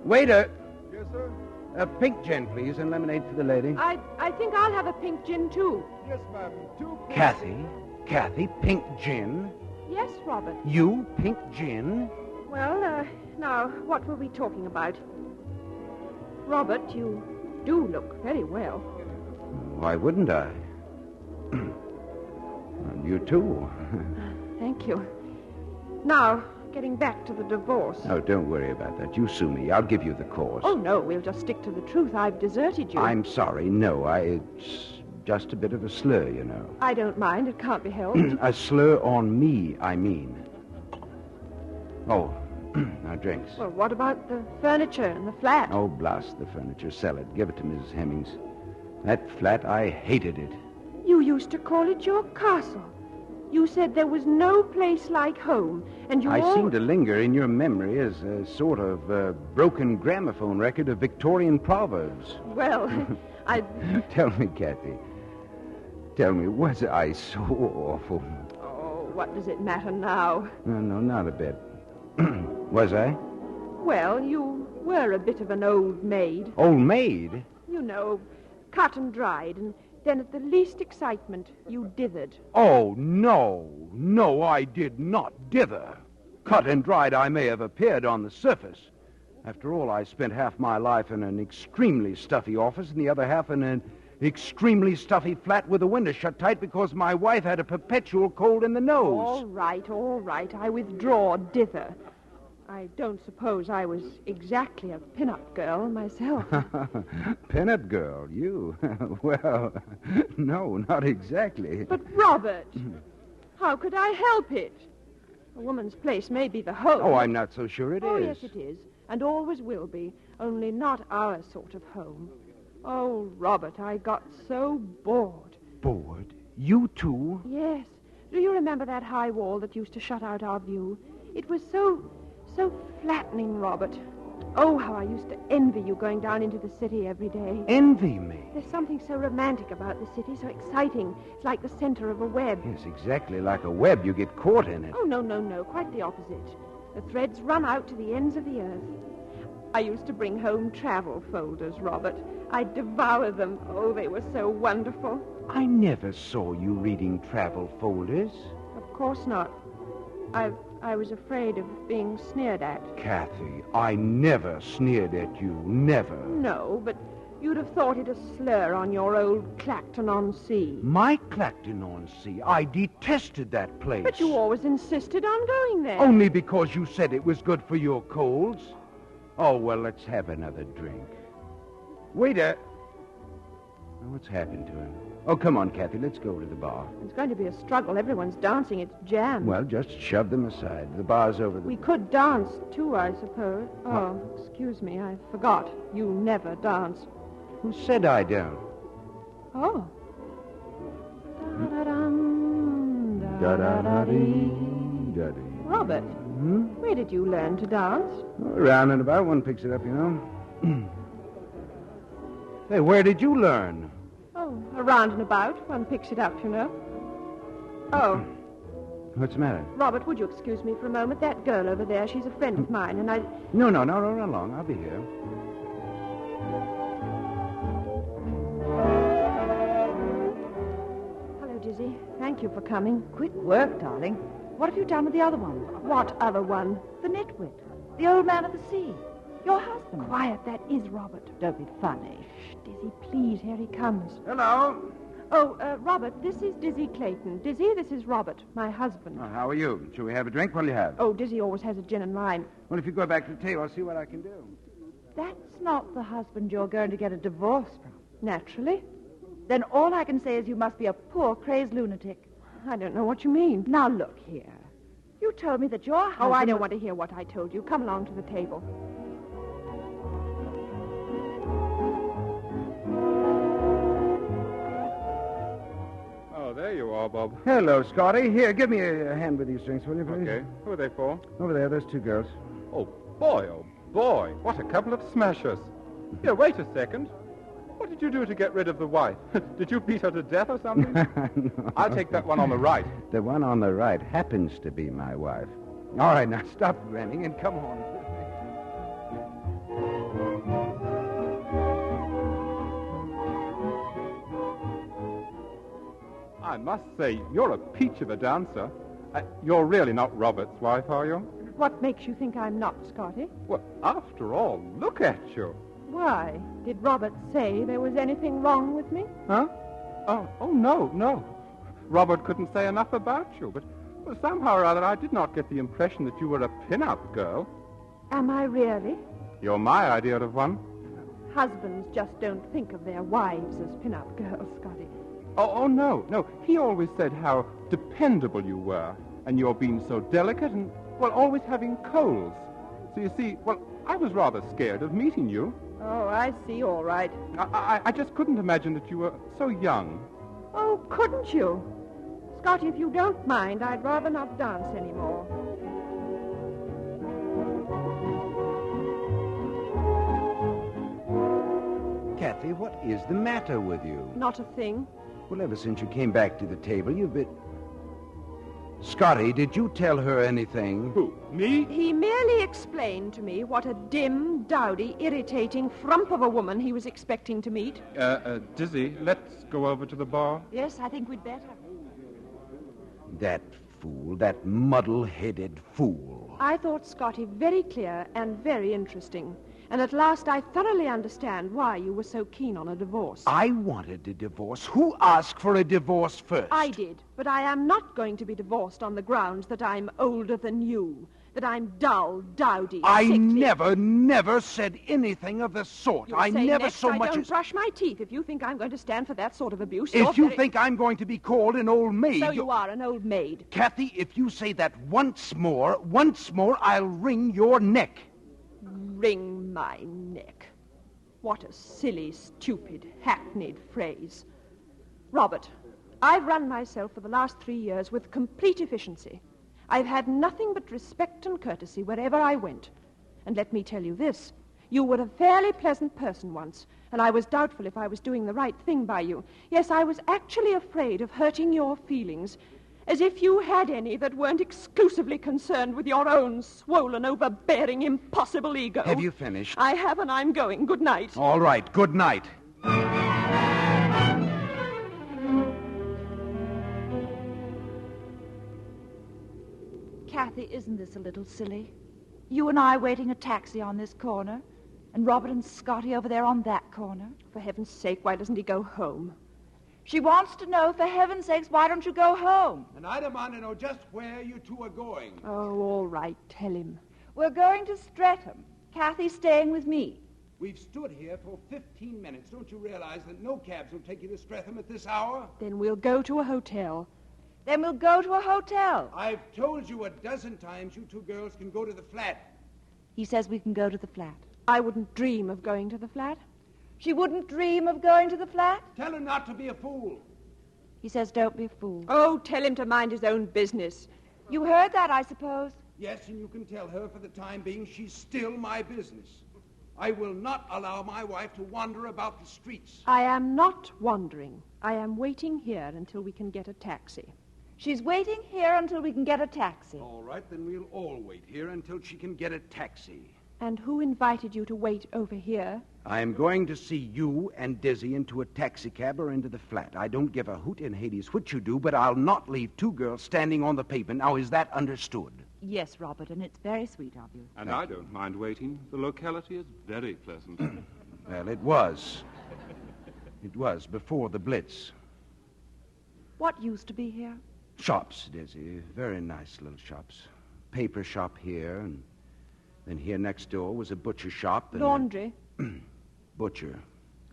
Waiter! Yes, sir? A pink gin, please, and lemonade for the lady. I think I'll have a pink gin, too. Yes, ma'am. 2. Kathy, pink gin? Yes, Robert. You, pink gin? Well, now, what were we talking about? Robert, you do look very well. Why wouldn't I? And you, too. Thank you. Now, getting back to the divorce. Oh, don't worry about that. You sue me. I'll give you the cause. Oh, no, we'll just stick to the truth. I've deserted you. I'm sorry. No, it's just a bit of a slur, you know. I don't mind. It can't be helped. A slur on me, I mean. Oh, now drinks. Well, what about the furniture and the flat? Oh, blast the furniture. Sell it. Give it to Mrs. Hemmings. That flat, I hated it. You used to call it your castle. You said there was no place like home, and you I seem to linger in your memory as a sort of broken gramophone record of Victorian proverbs. Well, I... Tell me, Kathy. Tell me, was I so awful? Oh, what does it matter now? No, not a bit. Was I? Well, you were a bit of an old maid. Old maid? You know, cut and dried, and then at the least excitement, you dithered. Oh, no, I did not dither. Cut and dried I may have appeared on the surface. After all, I spent half my life in an extremely stuffy office and the other half in an extremely stuffy flat with the window shut tight because my wife had a perpetual cold in the nose. All right. I withdraw dither. I don't suppose I was exactly a pin-up girl myself. Pin-up girl? You? Well, no, not exactly. But, Robert, how could I help it? A woman's place may be the home. Oh, I'm not so sure it is. Oh, yes, it is, and always will be, only not our sort of home. Oh, Robert, I got so bored. Bored? You too? Yes. Do you remember that high wall that used to shut out our view? It was so flattening, Robert. Oh, how I used to envy you going down into the city every day. Envy me? There's something so romantic about the city, so exciting. It's like the center of a web. Yes, exactly like a web. You get caught in it. Oh, no, quite the opposite. The threads run out to the ends of the earth. I used to bring home travel folders, Robert. I'd devour them. Oh, they were so wonderful. I never saw you reading travel folders. Of course not. I was afraid of being sneered at. Kathy, I never sneered at you. Never. No, but you'd have thought it a slur on your old Clacton-on-Sea. My Clacton-on-Sea? I detested that place. But you always insisted on going there. Only because you said it was good for your colds. Oh, well, let's have another drink. Waiter. What's happened to him? Oh, come on, Kathy, let's go to the bar. It's going to be a struggle. Everyone's dancing. It's jammed. Well, just shove them aside. The bar's over the... We could dance, too, I suppose. Oh, excuse me, I forgot. You never dance. Who said I don't? Oh. Robert, where did you learn to dance? Around and about. One picks it up, you know. Hey, where did you learn? Oh, around and about. One picks it up, you know. Oh, What's the matter? Robert, would you excuse me for a moment? That girl over there, she's a friend of mine, and I... No, run along. I'll be here. Hello, Dizzy. Thank you for coming. Quick work, darling. What have you done with the other one? What other one? The nitwit. The old man of the sea. Your husband. Quiet, that is Robert. Don't be funny. Shh, Dizzy, please, here he comes. Hello. Oh, Robert, this is Dizzy Clayton. Dizzy, this is Robert, my husband. Oh, how are you? Shall we have a drink? What'll you have? Oh, Dizzy always has a gin and lime. Well, if you go back to the table, I'll see what I can do. That's not the husband you're going to get a divorce from. Naturally. Then all I can say is you must be a poor, crazed lunatic. I don't know what you mean. Now, look here. You told me that your husband... Oh, I don't want to hear what I told you. Come along to the table. Oh, there you are, Bob. Hello, Scotty. Here, give me a hand with these drinks, will you, please? Okay. Who are they for? Over there, those two girls. Oh, boy. What a couple of smashers. Here, wait a second. What did you do to get rid of the wife? Did you beat her to death or something? No. I'll take that one on the right. The one on the right happens to be my wife. All right, now stop grinning and come on. I must say, you're a peach of a dancer. You're really not Robert's wife, are you? What makes you think I'm not, Scotty? Well, after all, look at you. Why? Did Robert say there was anything wrong with me? Huh? Oh, no. Robert couldn't say enough about you, but somehow or other I did not get the impression that you were a pin-up girl. Am I really? You're my idea of one. Husbands just don't think of their wives as pin-up girls, Scotty. Oh, no. He always said how dependable you were, and your being so delicate and, always having colds. So you see, I was rather scared of meeting you. Oh, I see, all right. I just couldn't imagine that you were so young. Oh, couldn't you? Scotty, if you don't mind, I'd rather not dance anymore. Kathy, what is the matter with you? Not a thing. Well, ever since you came back to the table, you've been... Scotty, did you tell her anything? Who, me? He merely explained to me what a dim, dowdy, irritating frump of a woman he was expecting to meet. Dizzy, let's go over to the bar. Yes, I think we'd better. That fool, that muddle-headed fool. I thought Scotty very clear and very interesting. And at last I thoroughly understand why you were so keen on a divorce. I wanted a divorce. Who asked for a divorce first? I did, but I am not going to be divorced on the grounds that I'm older than you, that I'm dull, dowdy, I sickly. never said anything of the sort. You'll I say never next so I much don't as... brush my teeth if you think I'm going to stand for that sort of abuse. If you think I'm going to be called an old maid... So you are an old maid. Kathy, if you say that once more, I'll wring your neck. Wring my neck. What a silly, stupid, hackneyed phrase. Robert, I've run myself for the last 3 years with complete efficiency. I've had nothing but respect and courtesy wherever I went. And let me tell you this. You were a fairly pleasant person once, and I was doubtful if I was doing the right thing by you. Yes, I was actually afraid of hurting your feelings, as if you had any that weren't exclusively concerned with your own swollen, overbearing, impossible ego. Have you finished? I have, and I'm going. Good night. All right, good night. Kathy, isn't this a little silly? You and I waiting a taxi on this corner, and Robert and Scotty over there on that corner. For heaven's sake, why doesn't he go home? She wants to know, for heaven's sakes, why don't you go home? And I demand to know just where you two are going. Oh, all right. Tell him. We're going to Streatham. Kathy's staying with me. We've stood here for 15 minutes. Don't you realize that no cabs will take you to Streatham at this hour? Then we'll go to a hotel. Then we'll go to a hotel. I've told you a dozen times you two girls can go to the flat. He says we can go to the flat. I wouldn't dream of going to the flat. She wouldn't dream of going to the flat? Tell her not to be a fool. He says don't be a fool. Oh, tell him to mind his own business. You heard that, I suppose? Yes, and you can tell her for the time being she's still my business. I will not allow my wife to wander about the streets. I am not wandering. I am waiting here until we can get a taxi. She's waiting here until we can get a taxi. All right, then we'll all wait here until she can get a taxi. And who invited you to wait over here? I am going to see you and Dizzy into a taxicab or into the flat. I don't give a hoot in Hades what you do, but I'll not leave two girls standing on the pavement. Now, is that understood? Yes, Robert, and it's very sweet of you. And I don't mind waiting. The locality is very pleasant. Well, it was. It was before the Blitz. What used to be here? Shops, Dizzy. Very nice little shops. Paper shop here, and then here next door was a butcher shop. And Laundry. Butcher.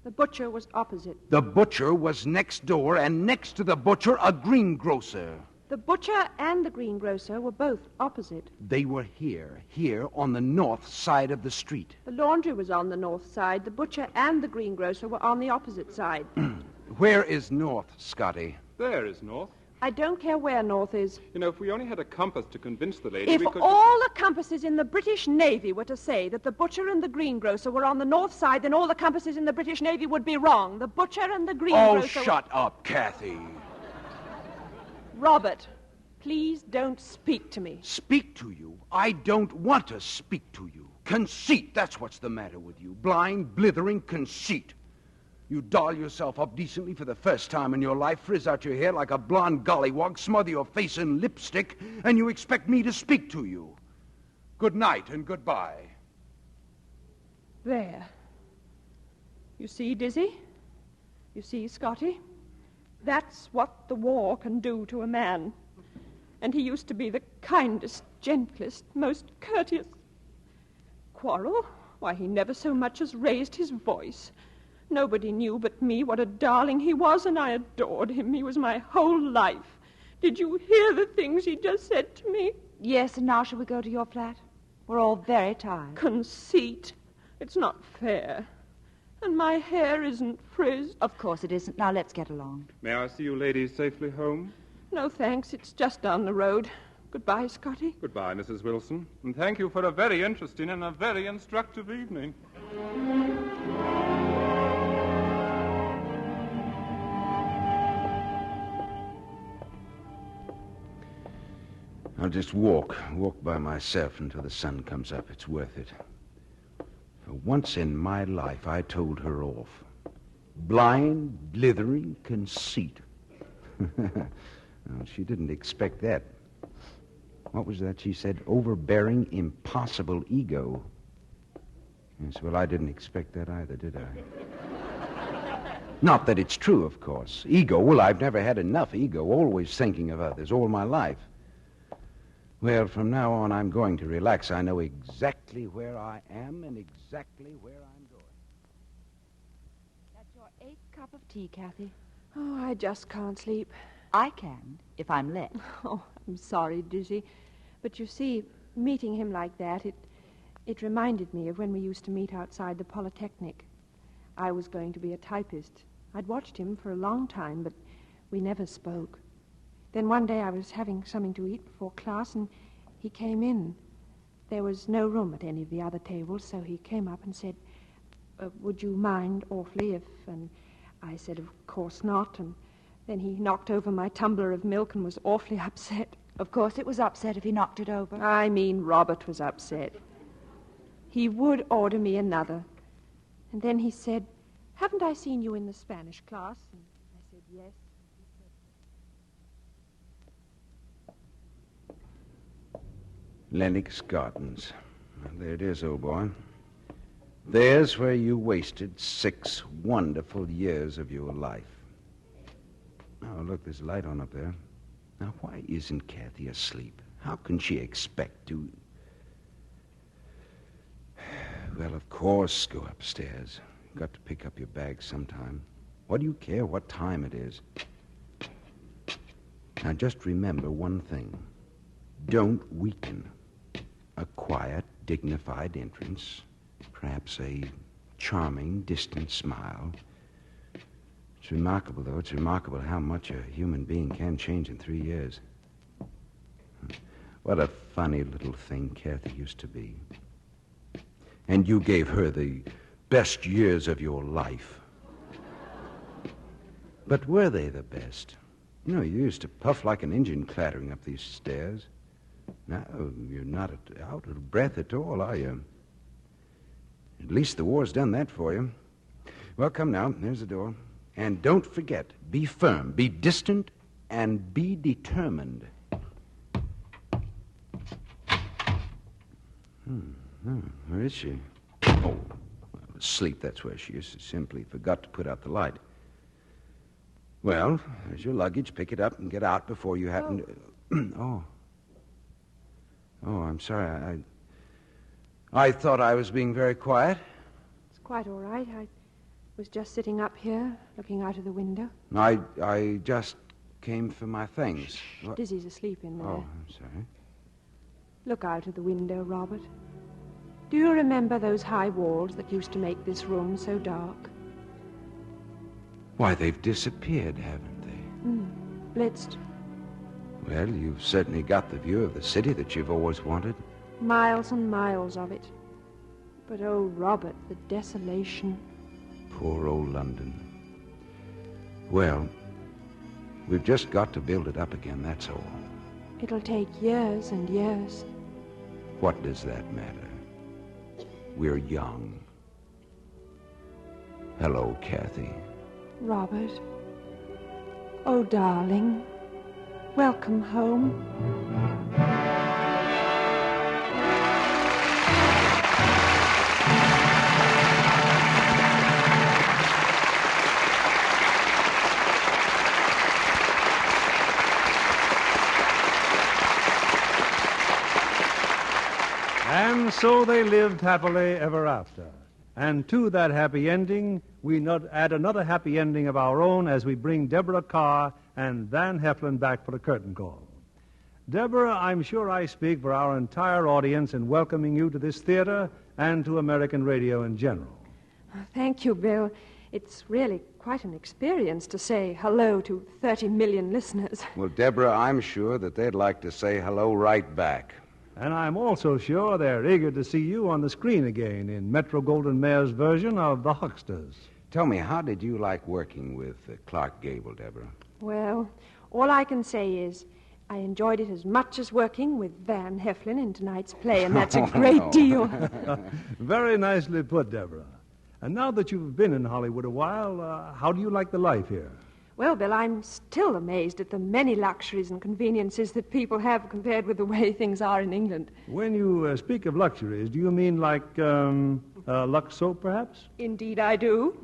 The butcher was opposite. The butcher was next door, and next to the butcher, a greengrocer. The butcher and the greengrocer were both opposite. They were here on the north side of the street. The laundry was on the north side. The butcher and the greengrocer were on the opposite side. Where is north, Scotty? There is north. I don't care where north is. You know, if we only had a compass to convince the lady, If we could... all the compasses in the British Navy were to say that the butcher and the greengrocer were on the north side, then all the compasses in the British Navy would be wrong. The butcher and the greengrocer... Oh, shut up, Kathy. Robert, please don't speak to me. Speak to you? I don't want to speak to you. Conceit, that's what's the matter with you. Blind, blithering conceit. You doll yourself up decently for the first time in your life, frizz out your hair like a blonde gollywog, smother your face in lipstick, and you expect me to speak to you. Good night and goodbye. There. You see, Dizzy? You see, Scotty? That's what the war can do to a man. And he used to be the kindest, gentlest, most courteous. Quarrel? Why, he never so much as raised his voice. Nobody knew but me what a darling he was, and I adored him. He was my whole life. Did you hear the things he just said to me? Yes, and now shall we go to your flat? We're all very tired. Conceit. It's not fair. And my hair isn't frizzed. Of course it isn't. Now let's get along. May I see you ladies safely home? No, thanks. It's just down the road. Goodbye, Scotty. Goodbye, Mrs. Wilson. And thank you for a very interesting and a very instructive evening. I'll just walk by myself until the sun comes up. It's worth it. For once in my life, I told her off. Blind, blithering conceit. Well, she didn't expect that. What was that she said? Overbearing, impossible ego. Yes, well, I didn't expect that either, did I? Not that it's true, of course. Ego, well, I've never had enough ego, always thinking of others all my life. Well, from now on, I'm going to relax. I know exactly where I am and exactly where I'm going. That's your 8th cup of tea, Kathy. Oh, I just can't sleep. I can, if I'm let. Oh, I'm sorry, Dizzy. But you see, meeting him like that, it reminded me of when we used to meet outside the Polytechnic. I was going to be a typist. I'd watched him for a long time, but we never spoke. Then one day I was having something to eat before class, and he came in. There was no room at any of the other tables, so he came up and said, would you mind awfully if... And I said, of course not, and then he knocked over my tumbler of milk and was awfully upset. Of course it was upset if he knocked it over. I mean, Robert was upset. He would order me another. And then he said, haven't I seen you in the Spanish class? And I said, yes. Lennox Gardens. Well, there it is, old boy. There's where you wasted 6 wonderful years of your life. Oh, look, there's a light on up there. Now, why isn't Kathy asleep? How can she expect to... Well, of course, go upstairs. Got to pick up your bag sometime. What do you care what time it is? Now, just remember one thing. Don't weaken. A quiet, dignified entrance. Perhaps a charming, distant smile. It's remarkable, though. It's remarkable how much a human being can change in 3 years. What a funny little thing Kathy used to be. And you gave her the best years of your life. But were they the best? You know, you used to puff like an engine clattering up these stairs. Now, you're not out of breath at all, are you? At least the war's done that for you. Well, come now. There's the door. And don't forget, be firm, be distant, and be determined. Where is she? Oh, well, asleep, that's where she is. She simply forgot to put out the light. Well, there's your luggage. Pick it up and get out before you happen to... Oh, I'm sorry. I thought I was being very quiet. It's quite all right. I was just sitting up here, looking out of the window. I just came for my things. Shh, Dizzy's asleep in there. Oh, I'm sorry. Look out of the window, Robert. Do you remember those high walls that used to make this room so dark? Why, they've disappeared, haven't they? Blitzed. Well, you've certainly got the view of the city that you've always wanted. Miles and miles of it. But, oh, Robert, the desolation. Poor old London. Well, we've just got to build it up again, that's all. It'll take years and years. What does that matter? We're young. Hello, Kathy. Robert. Oh, darling. Welcome home. And so they lived happily ever after. And to that happy ending, we add another happy ending of our own as we bring Deborah Carr and Van Heflin back for the curtain call. Deborah, I'm sure I speak for our entire audience in welcoming you to this theater and to American radio in general. Thank you, Bill. It's really quite an experience to say hello to 30 million listeners. Well, Deborah, I'm sure that they'd like to say hello right back. And I'm also sure they're eager to see you on the screen again in Metro-Goldwyn-Mayer's version of The Hucksters. Tell me, how did you like working with Clark Gable, Deborah? Well, all I can say is I enjoyed it as much as working with Van Heflin in tonight's play, and that's a great deal. Very nicely put, Deborah. And now that you've been in Hollywood a while, how do you like the life here? Well, Bill, I'm still amazed at the many luxuries and conveniences that people have compared with the way things are in England. When you speak of luxuries, do you mean like Lux soap, perhaps? Indeed I do,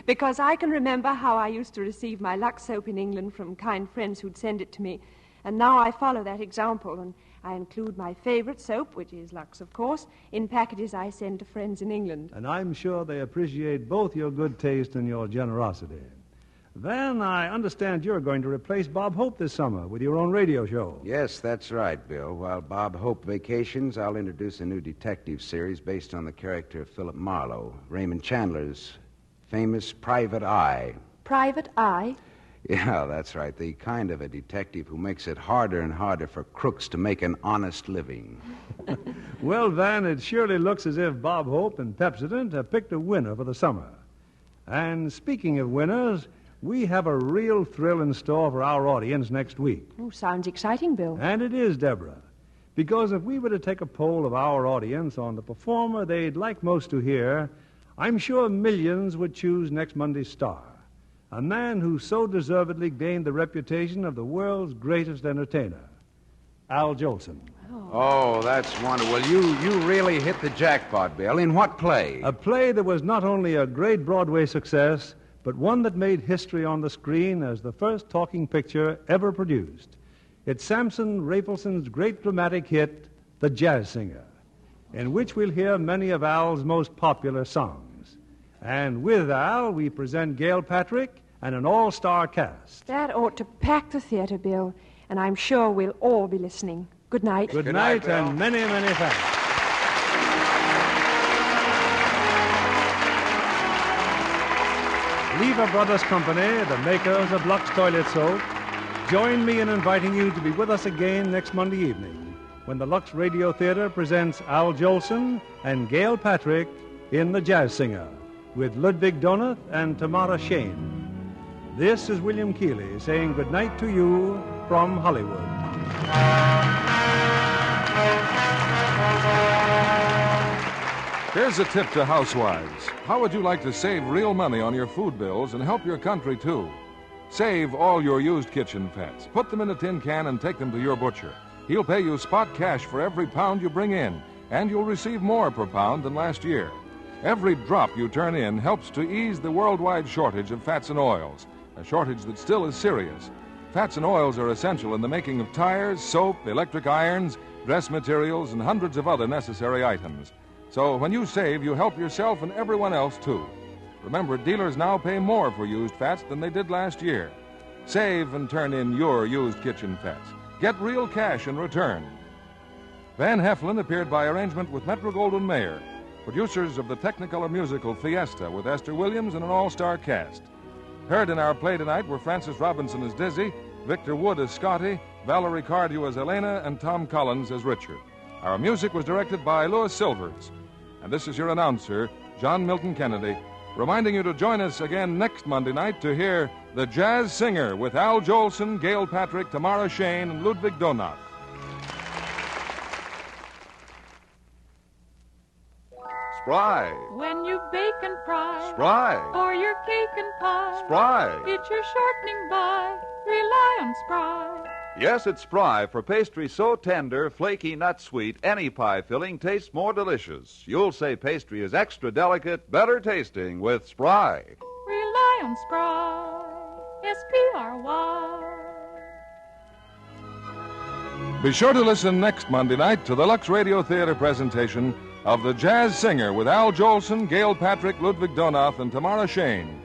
because I can remember how I used to receive my Lux soap in England from kind friends who'd send it to me, and now I follow that example, and I include my favorite soap, which is Lux, of course, in packages I send to friends in England. And I'm sure they appreciate both your good taste and your generosity. Van, I understand you're going to replace Bob Hope this summer with your own radio show. Yes, that's right, Bill. While Bob Hope vacations, I'll introduce a new detective series based on the character of Philip Marlowe, Raymond Chandler's famous Private Eye. Private Eye? Yeah, that's right. The kind of a detective who makes it harder and harder for crooks to make an honest living. Well, Van, it surely looks as if Bob Hope and Pepsodent have picked a winner for the summer. And speaking of winners, we have a real thrill in store for our audience next week. Oh, sounds exciting, Bill. And it is, Deborah. Because if we were to take a poll of our audience on the performer they'd like most to hear, I'm sure millions would choose next Monday's star. A man who so deservedly gained the reputation of the world's greatest entertainer, Al Jolson. Oh, that's wonderful. Well, you really hit the jackpot, Bill. In what play? A play that was not only a great Broadway success, but one that made history on the screen as the first talking picture ever produced. It's Samson Rapelson's great dramatic hit, The Jazz Singer, in which we'll hear many of Al's most popular songs. And with Al, we present Gail Patrick and an all-star cast. That ought to pack the theater, Bill, and I'm sure we'll all be listening. Good night. Good night, and many, many thanks. Lever Brothers Company, the makers of Lux Toilet Soap, join me in inviting you to be with us again next Monday evening when the Lux Radio Theater presents Al Jolson and Gail Patrick in The Jazz Singer with Ludwig Donath and Tamara Shane. This is William Keighley saying goodnight to you from Hollywood. Here's a tip to housewives. How would you like to save real money on your food bills and help your country, too? Save all your used kitchen fats. Put them in a tin can and take them to your butcher. He'll pay you spot cash for every pound you bring in, and you'll receive more per pound than last year. Every drop you turn in helps to ease the worldwide shortage of fats and oils, a shortage that still is serious. Fats and oils are essential in the making of tires, soap, electric irons, dress materials, and hundreds of other necessary items. So when you save, you help yourself and everyone else, too. Remember, dealers now pay more for used fats than they did last year. Save and turn in your used kitchen fats. Get real cash in return. Van Heflin appeared by arrangement with Metro-Goldwyn-Mayer, producers of the Technicolor musical Fiesta with Esther Williams and an all-star cast. Heard in our play tonight were Francis Robinson as Dizzy, Victor Wood as Scotty, Valerie Cardew as Elena, and Tom Collins as Richard. Our music was directed by Louis Silvers. And this is your announcer, John Milton Kennedy, reminding you to join us again next Monday night to hear The Jazz Singer with Al Jolson, Gail Patrick, Tamara Shane, and Ludwig Donath. Spry. When you bake and fry. Spry. Or your cake and pie. Spry. It's your shortening by. Rely on Spry. Yes, it's Spry for pastry so tender, flaky, nut sweet, any pie filling tastes more delicious. You'll say pastry is extra delicate, better tasting with Spry. Rely on Spry. S-P-R-Y. Be sure to listen next Monday night to the Lux Radio Theater presentation of The Jazz Singer with Al Jolson, Gail Patrick, Ludwig Donath, and Tamara Shane.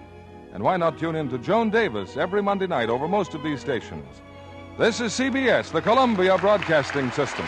And why not tune in to Joan Davis every Monday night over most of these stations? This is CBS, the Columbia Broadcasting System.